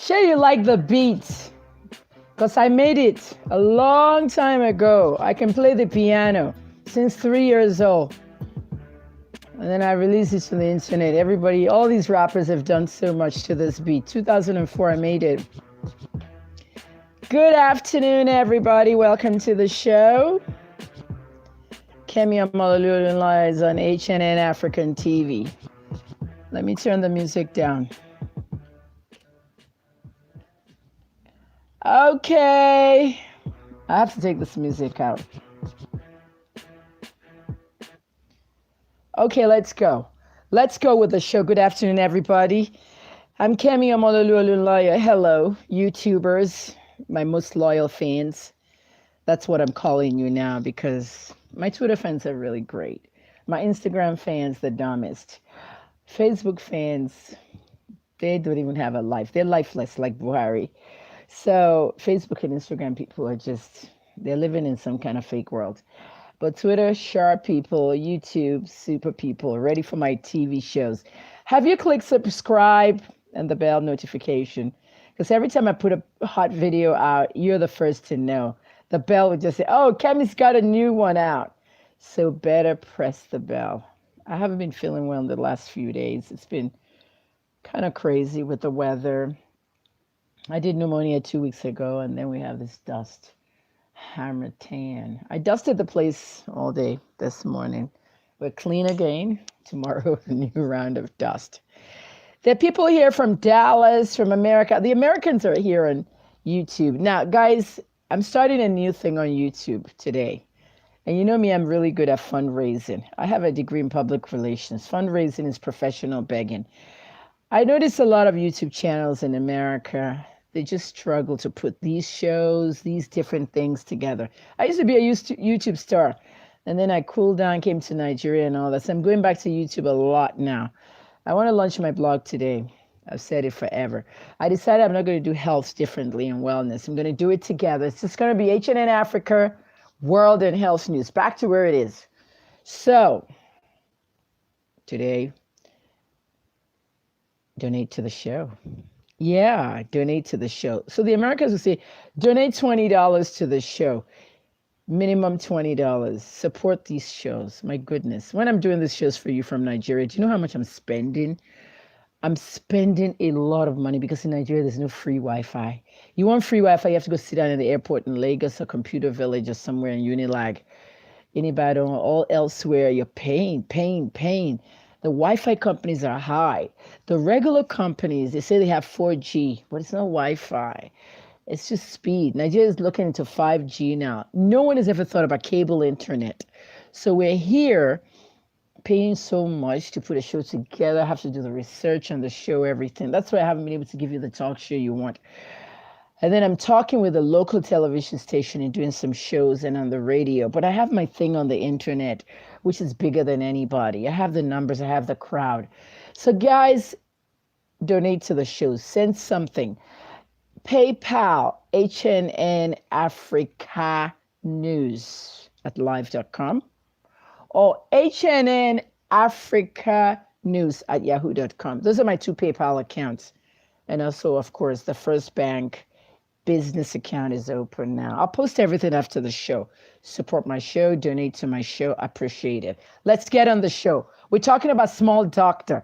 Sure you like the beat, because I made it a long time ago. I can play the piano since 3 years old. And then I released it to the internet. Everybody, all these rappers have done so much to this beat. 2004, I made it. Good afternoon, everybody. Welcome to the show. Kemi Amalulu lies on HNN African TV. Let me turn the music down. Okay. I have to take this music out. Okay, let's go. Let's go with the show. Good afternoon, everybody. I'm Kemi Amalulu. Hello, YouTubers, my most loyal fans. That's what I'm calling you now because my Twitter fans are really great. My Instagram fans, the dumbest. Facebook fans, they don't even have a life. They're lifeless like Buhari. So Facebook and Instagram people are just, they're living in some kind of fake world. But Twitter, sharp people, YouTube, super people, ready for my TV shows. Have you clicked subscribe and the bell notification? Because every time I put a hot video out, you're the first to know. The bell would just say, oh, Kemi's got a new one out. So better press the bell. I haven't been feeling well in the last few days. It's been kind of crazy with the weather. I did pneumonia 2 weeks ago, and then we have this dust. Hammertan. I dusted the place all day this morning. We're clean again. Tomorrow, a new round of dust. There are people here from Dallas, from America. The Americans are here on YouTube. Now, guys, I'm starting a new thing on YouTube today. And you know me, I'm really good at fundraising. I have a degree in public relations. Fundraising is professional begging. I notice a lot of YouTube channels in America, they just struggle to put these shows, these different things together. I used to be a YouTube star, and then I cooled down, came to Nigeria and all that. So I'm going back to YouTube a lot now. I want to launch my blog today. I've said it forever. I decided I'm not going to do health differently and wellness. I'm going to do it together. It's just going to be HNN Africa, World and Health News, back to where it is. So today, donate to the show. Yeah, donate to the show. So the Americans will say, donate $20 to the show. Minimum $20. Support these shows. My goodness. When I'm doing these shows for you from Nigeria, do you know how much I'm spending? I'm spending a lot of money because in Nigeria, there's no free Wi-Fi. You want free Wi-Fi, you have to go sit down in the airport in Lagos or Computer Village or somewhere in Unilag. In Ibadan, all elsewhere, you're paying. The Wi-Fi companies are high. The regular companies, they say they have 4G, but it's not Wi-Fi. It's just speed. Nigeria is looking into 5G now. No one has ever thought about cable internet. So we're here paying so much to put a show together. I have to do the research on the show, everything. That's why I haven't been able to give you the talk show you want. And then I'm talking with a local television station and doing some shows and on the radio. But I have my thing on the internet, which is bigger than anybody. I have the numbers, I have the crowd. So guys, donate to the show. Send something. PayPal, HNN Africa News at live.com or HNN Africa News at yahoo.com. Those are my two PayPal accounts. And also, of course, the First Bank business account is open now. I'll post everything after the show. Support my show, donate to my show. I appreciate it. Let's get on the show. We're talking about Small Doctor.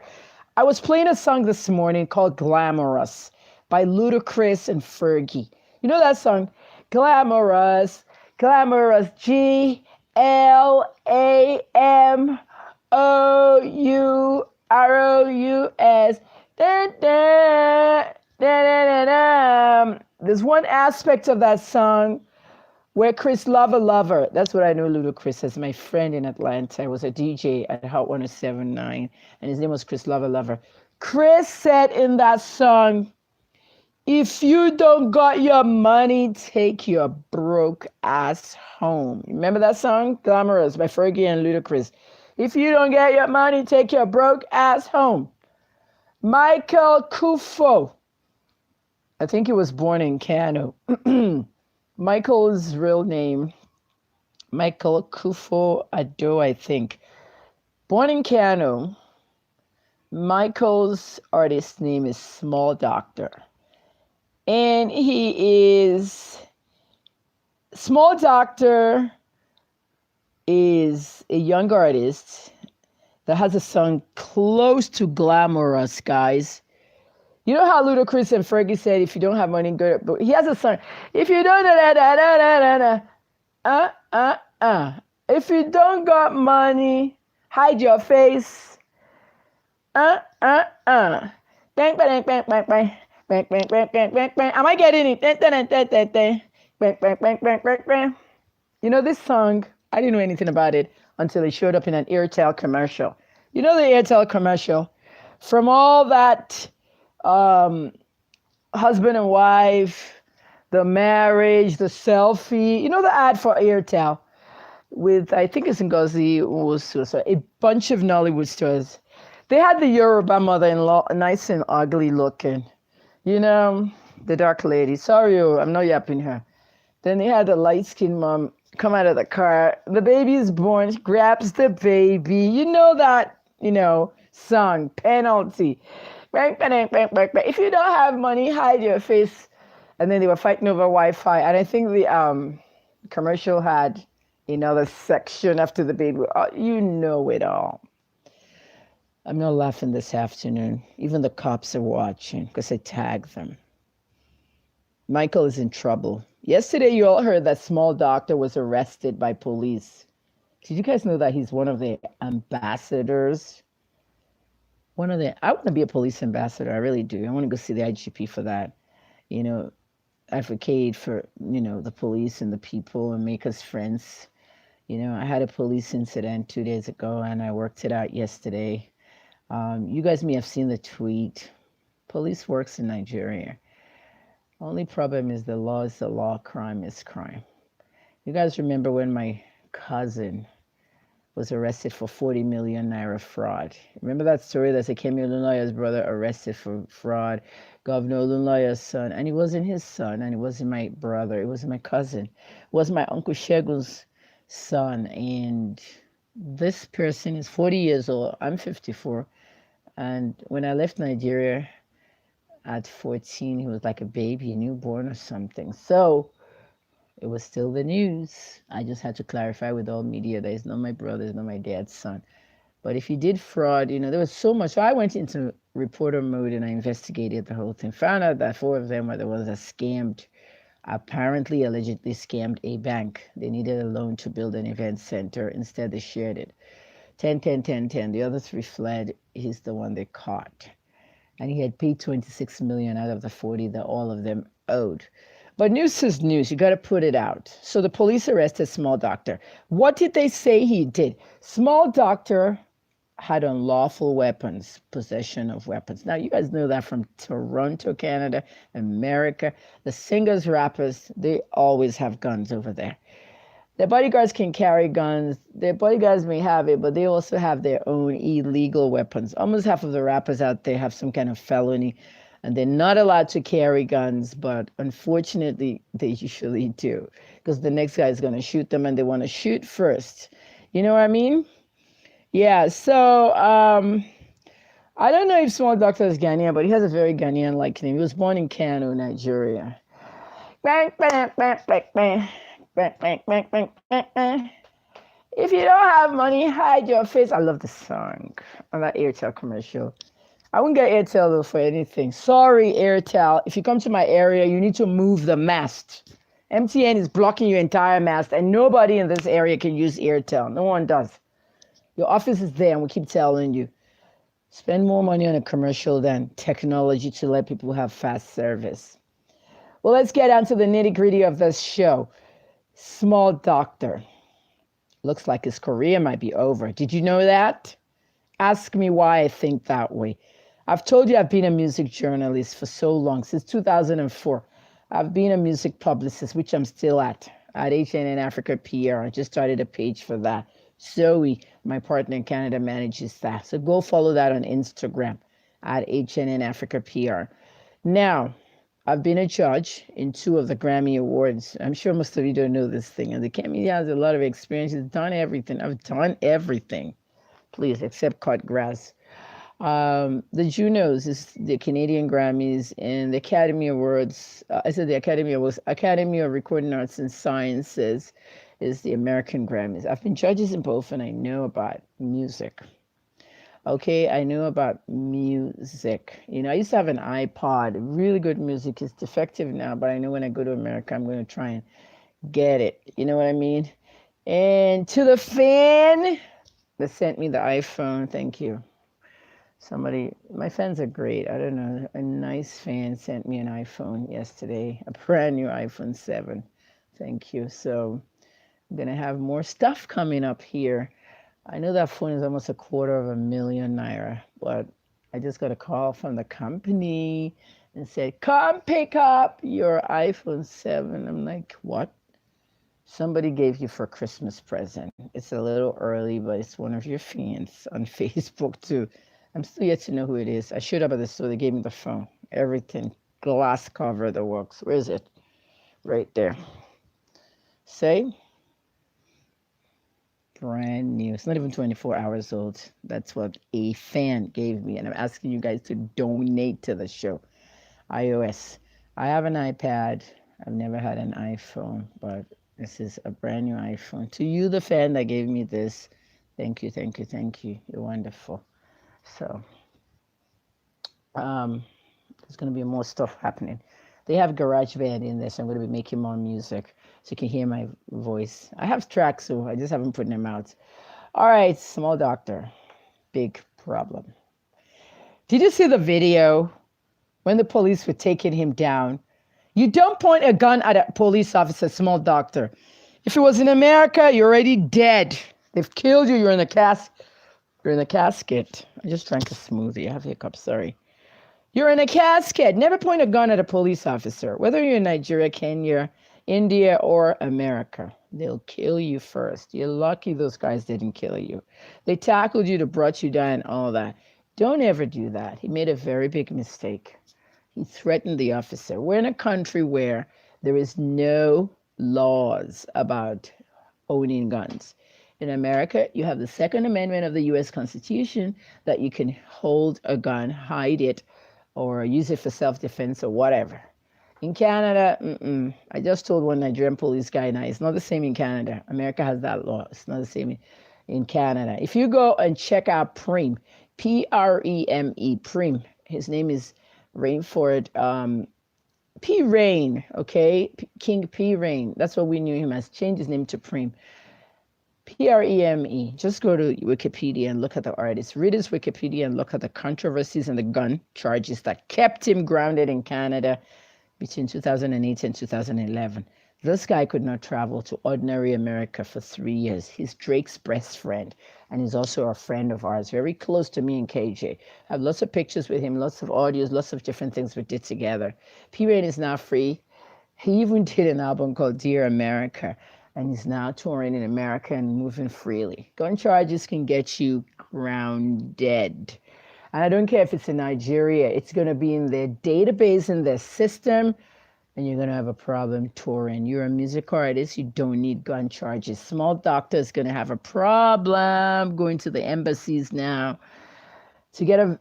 I was playing a song this morning called Glamorous by Ludacris and Fergie. You know that song? Glamorous, glamorous, Glamorous. Da, da, da, da, da. There's one aspect of that song where Chris Lover, that's what I know Ludacris as, my friend in Atlanta. I was a DJ at Hot 107.9, and his name was Chris Lover. Chris said in that song, if you don't got your money, take your broke ass home. Remember that song? Glamorous by Fergie and Ludacris. If you don't get your money, take your broke ass home. Michael Kufo. I think he was born in Kano. Michael's real name, Michael Kufo Ado, I think. Born in Kano, Michael's artist name is Small Doctor. And he is Small Doctor is a young artist that has a song close to glamorous, guys. You know how Ludacris and Fergie said, if you don't have money, go. But he has a song. If you don't da da da da da da, uh uh uh. If you don't got money, hide your face. Uh uh uh. Bang bang bang bang bang bang bang bang bang bang bang. Am I getting it? Bang bang bang bang bang bang bang bang bang bang. You know this song? I didn't know anything about it until it showed up in an Airtel commercial. You know the Airtel commercial? From all that um, husband and wife, the marriage, the selfie. You know the ad for Airtel with, I think it's Ngozi Uwosu, a bunch of Nollywood stars. They had the Yoruba mother-in-law, nice and ugly looking. You know, the dark lady. Sorry, I'm not yapping her. Then they had the light-skinned mom come out of the car. The baby is born, she grabs the baby. You know that, song, penalty. If you don't have money, hide your face. And then they were fighting over Wi-Fi. And I think the commercial had another section after the baby. Oh, you know it all. I'm not laughing this afternoon. Even the cops are watching because I tagged them. Michael is in trouble. Yesterday, you all heard that Small Doctor was arrested by police. Did you guys know that he's one of the ambassadors? I want to be a police ambassador. I really do. I want to go see the IGP for that. Advocate for, the police and the people and make us friends. I had a police incident 2 days ago and I worked it out yesterday. You guys may have seen the tweet. Police works in Nigeria. Only problem is the law is the law, crime is crime. You guys remember when my cousin was arrested for 40 million naira fraud? Remember that story that Kemi Olunloyo's brother arrested for fraud, Governor Olunloyo's son, and it wasn't his son, and it wasn't my brother, it was my cousin. It was my Uncle Shegun's son, and this person is 40 years old. I'm 54, and when I left Nigeria, at 14, he was like a baby, a newborn or something. So it was still the news. I just had to clarify with all media that it's not my brother, it's not my dad's son. But if he did fraud, there was so much. So I went into reporter mode and I investigated the whole thing. Found out that 4 of them were the ones that allegedly scammed a bank. They needed a loan to build an event center. Instead, they shared it. 10, 10, 10, 10. The other 3 fled. He's the one they caught. And he had paid 26 million out of the 40 that all of them owed. But news is news. You got to put it out. So the police arrested Small Doctor. What did they say he did? Small Doctor had unlawful weapons, possession of weapons. Now, you guys know that from Toronto, Canada, America. The singers, rappers, they always have guns over there. Their bodyguards can carry guns. Their bodyguards may have it, but they also have their own illegal weapons. Almost half of the rappers out there have some kind of felony, and they're not allowed to carry guns, but unfortunately, they usually do, because the next guy is going to shoot them, and they want to shoot first. You know what I mean? Yeah, so I don't know if Small Doctor is Ghanaian, but he has a very Ghanaian-like name. He was born in Kano, Nigeria. If you don't have money, hide your face. I love the song on that Airtel commercial. I wouldn't get Airtel though for anything. Sorry, Airtel. If you come to my area, you need to move the mast. MTN is blocking your entire mast, and nobody in this area can use Airtel. No one does. Your office is there, and we keep telling you. Spend more money on a commercial than technology to let people have fast service. Well, let's get down to the nitty-gritty of this show. Small Doctor. Looks like his career might be over. Did you know that? Ask me why I think that way. I've told you I've been a music journalist for so long, since 2004. I've been a music publicist, which I'm still at HNN Africa PR. I just started a page for that. Zoe, my partner in Canada, manages that. So go follow that on Instagram at HNN Africa PR. Now, I've been a judge in 2 of the Grammy Awards. I'm sure most of you don't know this thing. And the Kemi has a lot of experience. He's done everything. I've done everything. Please, except cut grass. The Junos is the Canadian Grammys, and the Academy Awards. I said the Academy Awards, Academy of Recording Arts and Sciences is the American Grammys. I've been judges in both, and I know about music. Okay, I know about music. I used to have an iPod, really good music. It's defective now, but I know when I go to America, I'm going to try and get it. You know what I mean? And to the fan that sent me the iPhone, thank you. My fans are great. I don't know. A nice fan sent me an iPhone yesterday, a brand new iPhone 7. Thank you. So I'm going to have more stuff coming up here. I know that phone is almost $250,000, but I just got a call from the company and said, come pick up your iPhone 7. I'm like, what? Somebody gave you for a Christmas present. It's a little early, but it's one of your fans on Facebook too. I'm still yet to know who it is. I showed up at the store. They gave me the phone. Everything. Glass cover, the works. Where is it? Right there. Say. Brand new. It's not even 24 hours old. That's what a fan gave me. And I'm asking you guys to donate to the show. iOS. I have an iPad. I've never had an iPhone, but this is a brand new iPhone. To you, the fan that gave me this, thank you, thank you, thank you. You're wonderful. So, there's going to be more stuff happening. They have GarageBand in there, so I'm going to be making more music so you can hear my voice. I have tracks, so I just haven't put them out. All right, small doctor, big problem. Did you see the video when the police were taking him down? You don't point a gun at a police officer, small doctor. If it was in America, you're already dead. They've killed you. You're in a casket. I just drank a smoothie. I have hiccups. Sorry. You're in a casket. Never point a gun at a police officer, whether you're in Nigeria, Kenya, India, or America. They'll kill you first. You're lucky those guys didn't kill you. They tackled you to brought you down, all that. Don't ever do that. He made a very big mistake. He threatened the officer. We're in a country where there is no laws about owning guns. In America, you have the Second Amendment of the U.S. Constitution that you can hold a gun, hide it, or use it for self-defense or whatever. In Canada, I just told one Nigerian police guy now, it's not the same in Canada. America has that law. It's not the same in Canada. If you go and check out Prem, Preme, Prem, his name is Rainford, P. Rain, okay? King P. Rain. That's what we knew him as. Changed his name to Prem. Preme. Just go to Wikipedia and look at the artist. Read his Wikipedia and look at the controversies and the gun charges that kept him grounded in Canada between 2008 and 2011. This guy could not travel to ordinary America for 3 years. He's Drake's best friend, and he's also a friend of ours, very close to me and KJ. I have lots of pictures with him, lots of audios, lots of different things we did together. P. Rain is now free. He even did an album called Dear America, and he's now touring in America and moving freely. Gun charges can get you grounded. And I don't care if it's in Nigeria, it's going to be in their database, in their system, and you're going to have a problem touring. You're a music artist, you don't need gun charges. Small doctor is going to have a problem going to the embassies now. To get a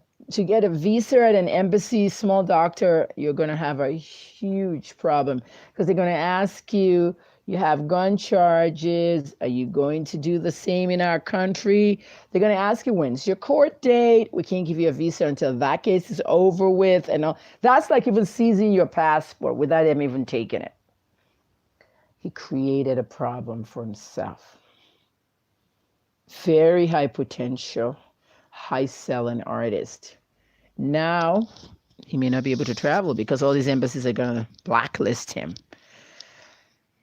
visa at an embassy, small doctor, you're going to have a huge problem because they're going to ask you, you have gun charges. Are you going to do the same in our country? They're going to ask you, when's your court date? We can't give you a visa until that case is over with. And all. That's like even seizing your passport without them even taking it. He created a problem for himself. Very high potential, high selling artist. Now, he may not be able to travel because all these embassies are going to blacklist him.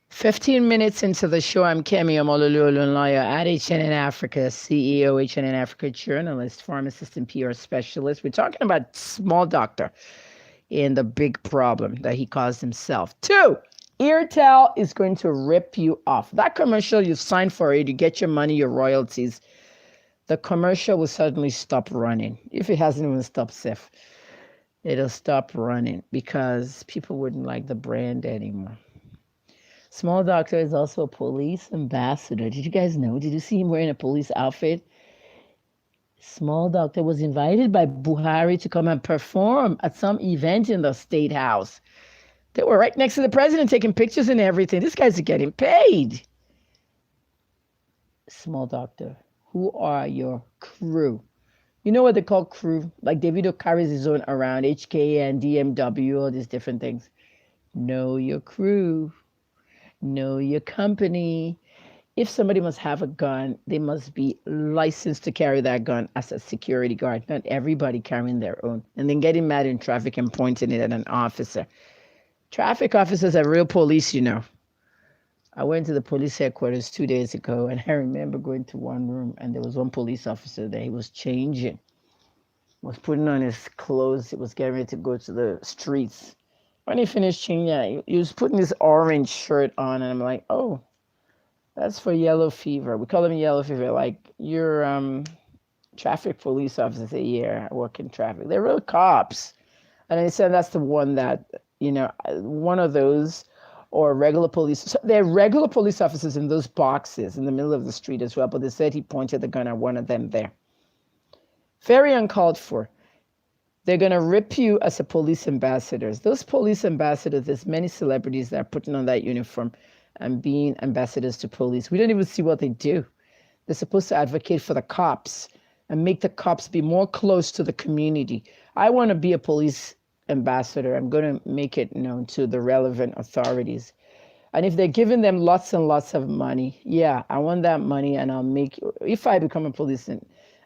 15 minutes into the show, I'm Kemi Omololu-Olunloyo at HNN Africa, CEO, HNN Africa journalist, pharmacist, and PR specialist. We're talking about small doctor and the big problem that he caused himself. 2, Airtel is going to rip you off. That commercial you've signed for it, you get your money, your royalties. The commercial will suddenly stop running. If it hasn't even stopped, Seth, it'll stop running because people wouldn't like the brand anymore. Small doctor is also a police ambassador. Did you guys know? Did you see him wearing a police outfit? Small doctor was invited by Buhari to come and perform at some event in the state house. They were right next to the president taking pictures and everything. These guys are getting paid. Small doctor, who are your crew? You know what they call crew? Like Davido carries his own around, HK and DMW, all these different things. Know your crew. Know your company. If somebody must have a gun, they must be licensed to carry that gun as a security guard, not everybody carrying their own. And then getting mad in traffic and pointing it at an officer. Traffic officers are real police, you know. I went to the police headquarters 2 days ago, and I remember going to one room, and there was one police officer there. He was changing, was putting on his clothes. He was getting ready to go to the streets. When he finished changing, he was putting this orange shirt on, and I'm like, oh, that's for yellow fever. We call them yellow fever. Like, you're traffic police officer. Say, yeah, I work in traffic. They're real cops. And they said that's the one that, one of those, or regular police. So there are regular police officers in those boxes in the middle of the street as well. But they said he pointed the gun at one of them there. Very uncalled for. They're going to rip you as a police ambassadors. Those police ambassadors, there's many celebrities that are putting on that uniform and being ambassadors to police. We don't even see what they do. They're supposed to advocate for the cops and make the cops be more close to the community. I want to be a police ambassador. I'm going to make it known to the relevant authorities. And if they're giving them lots and lots of money, yeah, I want that money, and I'll make, if I become a police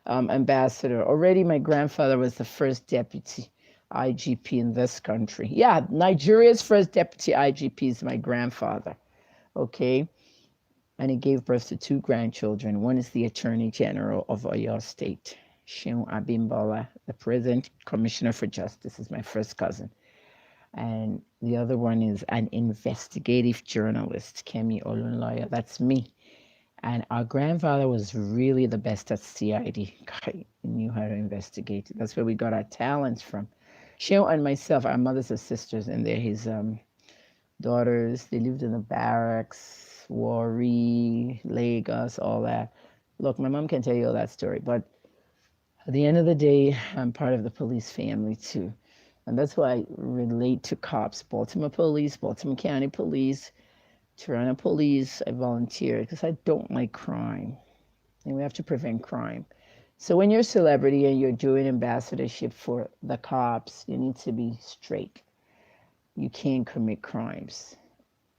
ambassador. Already my grandfather was the first deputy IGP in this country. Yeah, Nigeria's first deputy IGP is my grandfather. Okay. And he gave birth to 2 grandchildren. One is the Attorney General of Oyo State, Sheun Abimbola, the present Commissioner for Justice, is my first cousin. And the other one is an investigative journalist, Kemi Olunloyo. That's me. And our grandfather was really the best at CID. He knew how to investigate. That's where we got our talents from. Sheun and myself, our mothers are sisters, and they're his daughters. They lived in the barracks, Warri, Lagos, all that. Look, my mom can tell you all that story, but at the end of the day, I'm part of the police family too. And that's why I relate to cops. Baltimore Police, Baltimore County Police, Toronto Police. I volunteer because I don't like crime. And we have to prevent crime. So when you're a celebrity and you're doing ambassadorship for the cops, you need to be straight. You can't commit crimes.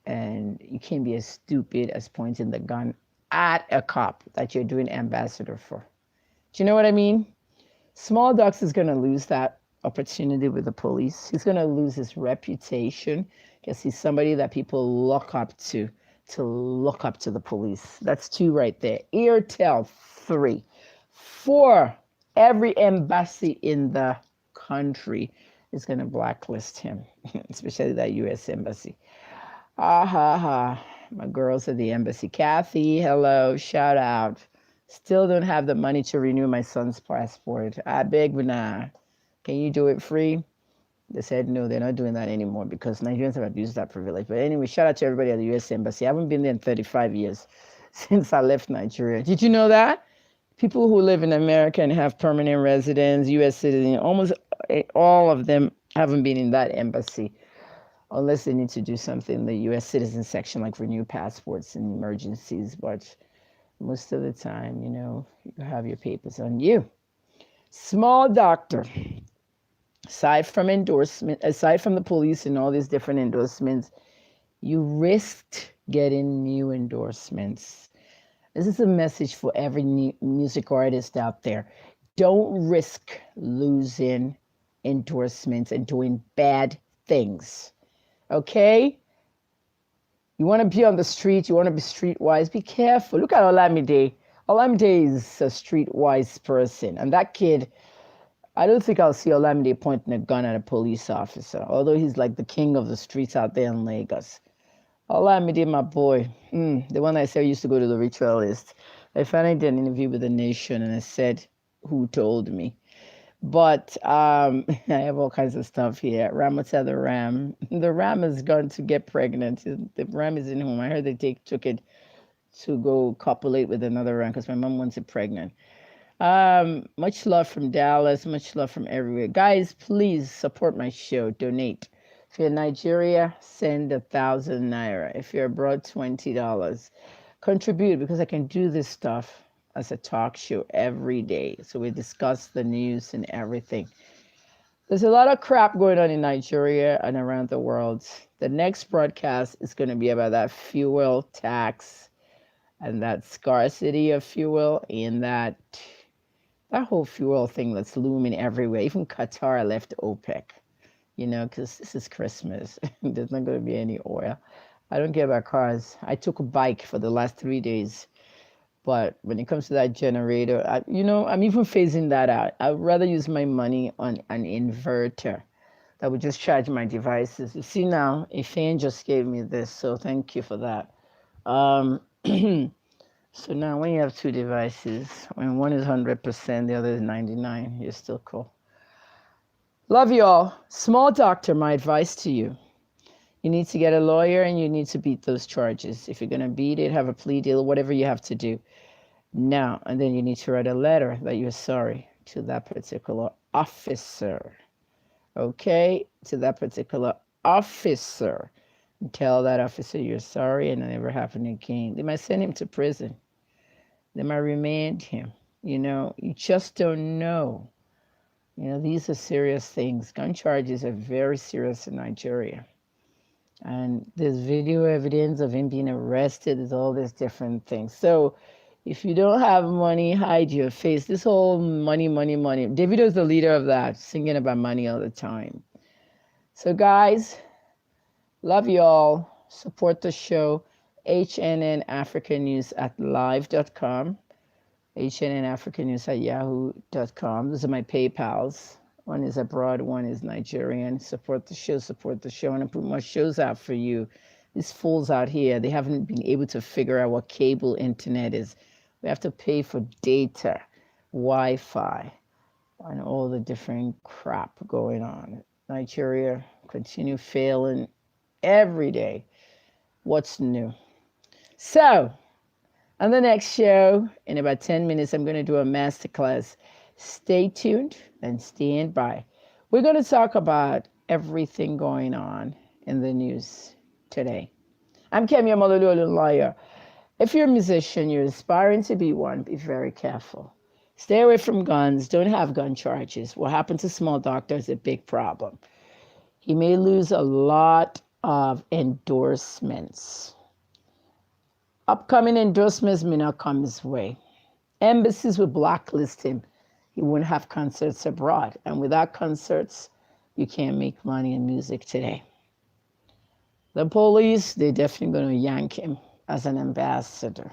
And you can't be as stupid as pointing the gun at a cop that you're doing ambassador for. Do you know what I mean? Small Docs is going to lose that opportunity with the police. He's going to lose his reputation because he's somebody that people look up to look up to the police. That's 2 right there. Airtel, 3. 4, every embassy in the country is going to blacklist him, especially that U.S. embassy. My girls at the embassy. Kathy, hello, shout out. Still don't have the money to renew my son's passport. I beg, Bana. Can you do it free? They said no, they're not doing that anymore because Nigerians have abused that privilege. But anyway, shout out to everybody at the U.S. Embassy. I haven't been there in 35 years since I left Nigeria. Did you know that? People who live in America and have permanent residence, U.S. citizens, almost all of them haven't been in that embassy unless they need to do something in the U.S. citizen section, like renew passports in emergencies. But most of the time, you have your papers on you. Small doctor. Aside from the police and all these different endorsements, you risked getting new endorsements. This is a message for every new music artist out there. Don't risk losing endorsements and doing bad things. Okay? You want to be on the street, you want to be streetwise, be careful. Look at Olamide. Olamide is a streetwise person. And that kid, I don't think I'll see Olamide pointing a gun at a police officer, although he's like the king of the streets out there in Lagos. Olamide, my boy, the one I said used to go to the ritualist. I finally did an interview with The Nation, and I said who told me. But I have all kinds of stuff here. Ramota the ram. The ram is going to get pregnant. The ram is in home. I heard they took it to go copulate with another ram because my mom wants it pregnant. Much love from Dallas. Much love from everywhere. Guys, please support my show. Donate. If you're in Nigeria, send 1,000 naira. If you're abroad, $20. Contribute because I can do this stuff as a talk show every day. So we discuss the news and everything. There's a lot of crap going on in Nigeria and around the world. The next broadcast is going to be about that fuel tax and that scarcity of fuel and that whole fuel thing that's looming everywhere. Even Qatar left OPEC, because this is Christmas. There's not going to be any oil. I don't care about cars. I took a bike for the last 3 days. But when it comes to that generator, I'm even phasing that out. I'd rather use my money on an inverter that would just charge my devices. You see now, a fan just gave me this, so thank you for that. So now when you have two devices, when one is 100%, the other is 99, you're still cool. Love you all. Small doctor, my advice to you. You need to get a lawyer and you need to beat those charges. If you're going to beat it, have a plea deal, whatever you have to do. Now, and then you need to write a letter that you're sorry to that particular officer. Okay? To that particular officer. And tell that officer you're sorry and it never happened again. They might send him to prison. They might remand him. You just don't know. These are serious things. Gun charges are very serious in Nigeria. And there's video evidence of him being arrested. There's all these different things. So if you don't have money, hide your face. This whole money, money, money. Davido's the leader of that, singing about money all the time. So guys, love you all. Support the show. HNN Africa News at live.com. HNN Africa News at yahoo.com. Those are my PayPals. One is abroad, one is Nigerian. Support the show, support the show. And I put more shows out for you. These fools out here, they haven't been able to figure out what cable internet is. We have to pay for data, Wi-Fi, and all the different crap going on. Nigeria continue failing every day. What's new? So, on the next show, in about 10 minutes, I'm going to do a masterclass. Stay tuned and stand by. We're going to talk about everything going on in the news today. I'm Kemi Omololu. If you're a musician, you're aspiring to be one, be very careful. Stay away from guns. Don't have gun charges. What happened to Small Doctor is a big problem. He may lose a lot of endorsements. Upcoming endorsements may not come his way. Embassies will blacklist him. He wouldn't have concerts abroad. And without concerts, you can't make money in music today. The police, they're definitely going to yank him as an ambassador.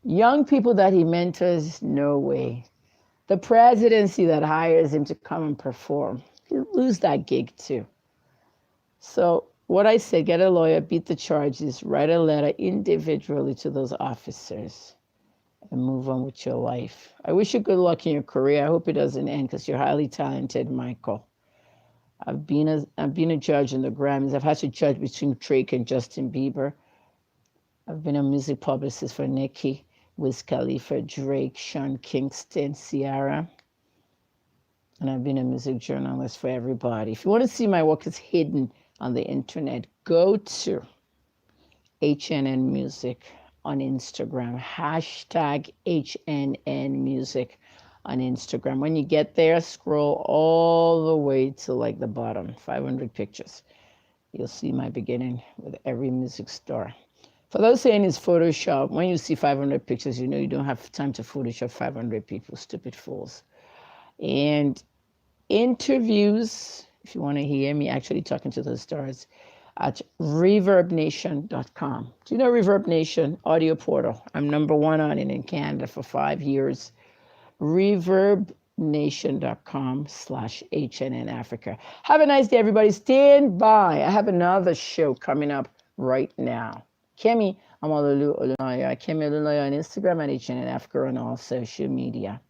Young people that he mentors, no way. The presidency that hires him to come and perform, he'll lose that gig too. So what I said, get a lawyer, beat the charges, write a letter individually to those officers, and move on with your life. I wish you good luck in your career. I hope it doesn't end because you're highly talented, Michael. I've been a judge in the Grammys. I've had to judge between Drake and Justin Bieber. I've been a music publicist for Nicki, Wiz Khalifa, Drake, Sean Kingston, Ciara. And I've been a music journalist for everybody. If you want to see my work, it's hidden on the internet. Go to HNN Music on Instagram. Hashtag HNN Music on Instagram. When you get there, scroll all the way to like the bottom, 500 pictures. You'll see my beginning with every music star. For those saying it's Photoshop, when you see 500 pictures, you know you don't have time to Photoshop 500 people, stupid fools. And interviews, if you want to hear me actually talking to those stars, at reverbnation.com. Do you know Reverb Nation? Audio portal. I'm #1 on it in Canada for 5 years. reverbnation.com/HNN Africa. Have a nice day, everybody. Stand by. I have another show coming up right now. Kemi Omololu Olunloyo. Kemi Olunloyo on Instagram and HNN Africa on all social media.